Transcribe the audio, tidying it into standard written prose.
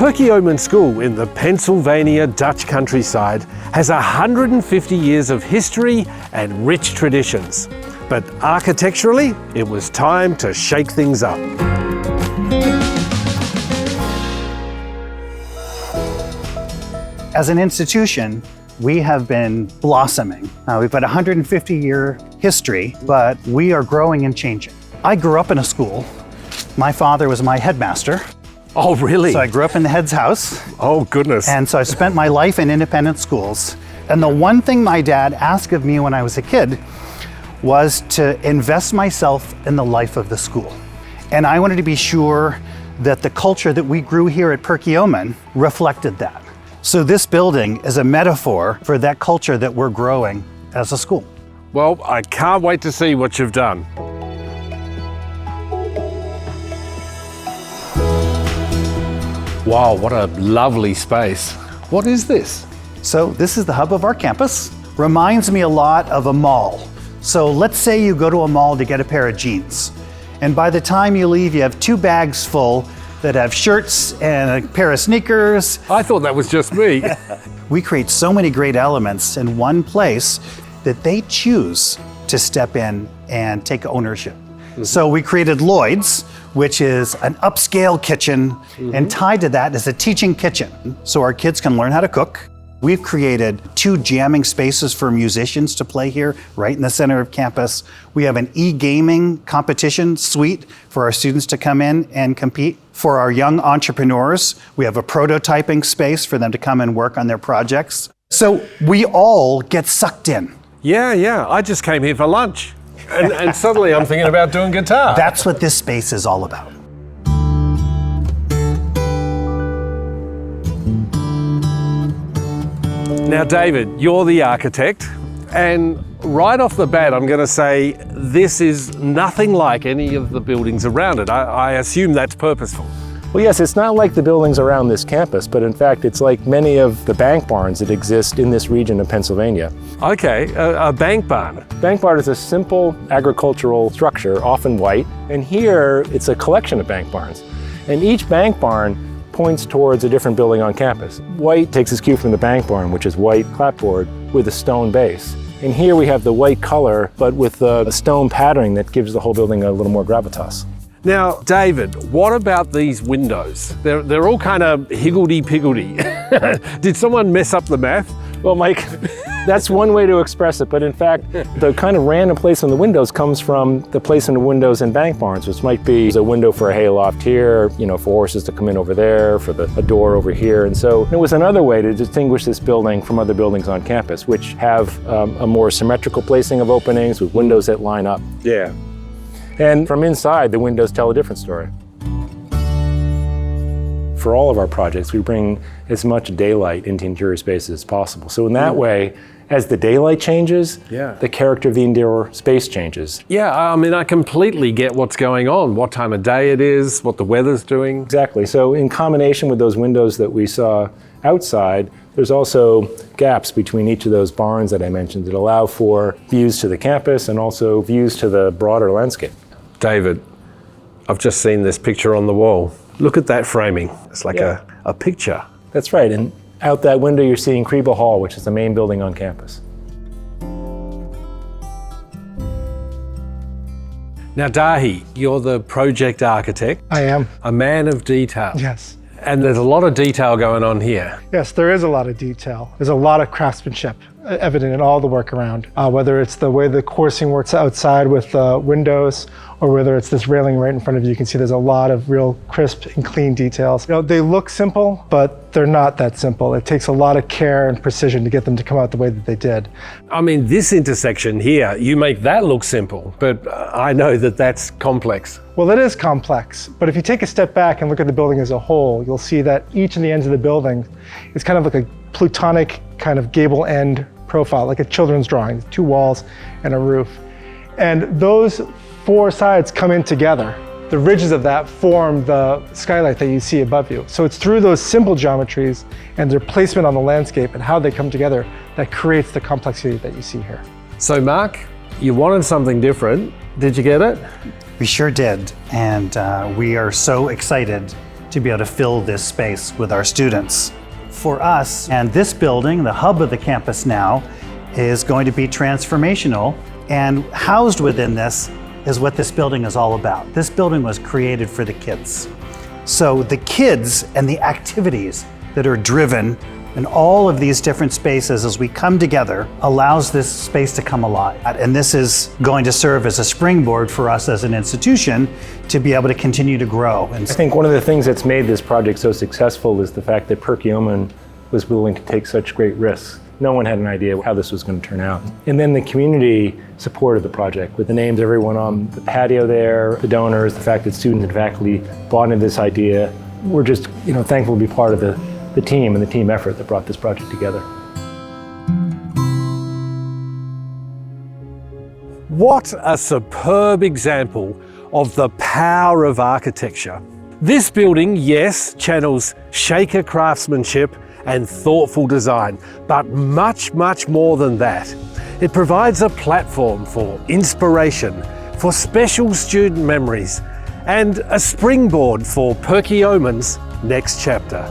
Perkiomen School in the Pennsylvania Dutch countryside has 150 years of history and rich traditions. But architecturally, it was time to shake things up. As an institution, we have been blossoming. We've got a 150-year history, but we are growing and changing. I grew up in a school. My father was my headmaster. Oh, really? So I grew up in the head's house. Oh, goodness. And so I spent my life in independent schools. And the one thing my dad asked of me when I was a kid was to invest myself in the life of the school. And I wanted to be sure that the culture that we grew here at Perkiomen reflected that. So this building is a metaphor for that culture that we're growing as a school. Well, I can't wait to see what you've done. Wow, what a lovely space. What is this? So this is the hub of our campus. Reminds me a lot of a mall. So let's say you go to a mall to get a pair of jeans. And by the time you leave, you have 2 bags full that have shirts and a pair of sneakers. I thought that was just me. We create so many great elements in one place that they choose to step in and take ownership. So we created Lloyd's, which is an upscale kitchen, and tied to that is a teaching kitchen, so our kids can learn how to cook. We've created 2 jamming spaces for musicians to play here, right in the center of campus. We have an e-gaming competition suite for our students to come in and compete. For our young entrepreneurs, we have a prototyping space for them to come and work on their projects. So we all get sucked in. Yeah, I just came here for lunch. And suddenly I'm thinking about doing guitar. That's what this space is all about. Now, David, you're the architect, and right off the bat, I'm going to say this is nothing like any of the buildings around it. I assume that's purposeful. Well, yes, it's not like the buildings around this campus, but in fact, it's like many of the bank barns that exist in this region of Pennsylvania. Okay, a bank barn. Bank barn is a simple agricultural structure, often white, and here it's a collection of bank barns. And each bank barn points towards a different building on campus. White takes its cue from the bank barn, which is white clapboard with a stone base. And here we have the white color, but with a stone patterning that gives the whole building a little more gravitas. Now, David, what about these windows? They're all kind of higgledy-piggledy. Did someone mess up the math? Well, Mike, that's one way to express it, but in fact, the kind of random placement of the windows comes from the placement of windows in bank barns, which might be a window for a hayloft here, for horses to come in over there, for a door over here. And so it was another way to distinguish this building from other buildings on campus, which have a more symmetrical placing of openings with windows that line up. Yeah. And from inside, the windows tell a different story. For all of our projects, we bring as much daylight into interior spaces as possible. So in that way, as the daylight changes, the character of the indoor space changes. Yeah, I mean, I completely get what's going on, what time of day it is, what the weather's doing. Exactly. So in combination with those windows that we saw outside, there's also gaps between each of those barns that I mentioned that allow for views to the campus and also views to the broader landscape. David, I've just seen this picture on the wall. Look at that framing. It's like a picture. That's right. And out that window, you're seeing Creba Hall, which is the main building on campus. Now, Daithi, you're the project architect. I am. A man of detail. Yes. And there's a lot of detail going on here. Yes, there is a lot of detail. There's a lot of craftsmanship evident in all the work around, whether it's the way the coursing works outside with the windows, or whether it's this railing right in front of you. You can see there's a lot of real crisp and clean details. They look simple, but they're not that simple. It takes a lot of care and precision to get them to come out the way that they did. I mean, this intersection here, you make that look simple, but I know that that's complex. Well, it is complex, but if you take a step back and look at the building as a whole, you'll see that each of the ends of the building is kind of like a plutonic kind of gable end profile, like a children's drawing, 2 walls and a roof. And those 4 sides come in together. The ridges of that form the skylight that you see above you. So it's through those simple geometries and their placement on the landscape and how they come together that creates the complexity that you see here. So Mark, you wanted something different. Did you get it? We sure did, and we are so excited to be able to fill this space with our students. For us, and this building, the hub of the campus now, is going to be transformational, and housed within this is what this building is all about. This building was created for the kids. So the kids and the activities that are driven in all of these different spaces as we come together allows this space to come alive. And this is going to serve as a springboard for us as an institution to be able to continue to grow. I think one of the things that's made this project so successful is the fact that Perkiomen was willing to take such great risks. No one had an idea how this was going to turn out. And then the community supported the project with the names of everyone on the patio there, the donors, the fact that students and faculty bought into this idea. We're just thankful to be part of the team and the team effort that brought this project together. What a superb example of the power of architecture. This building, yes, channels Shaker craftsmanship and thoughtful design, but much, much more than that. It provides a platform for inspiration, for special student memories, and a springboard for Perkiomen's next chapter.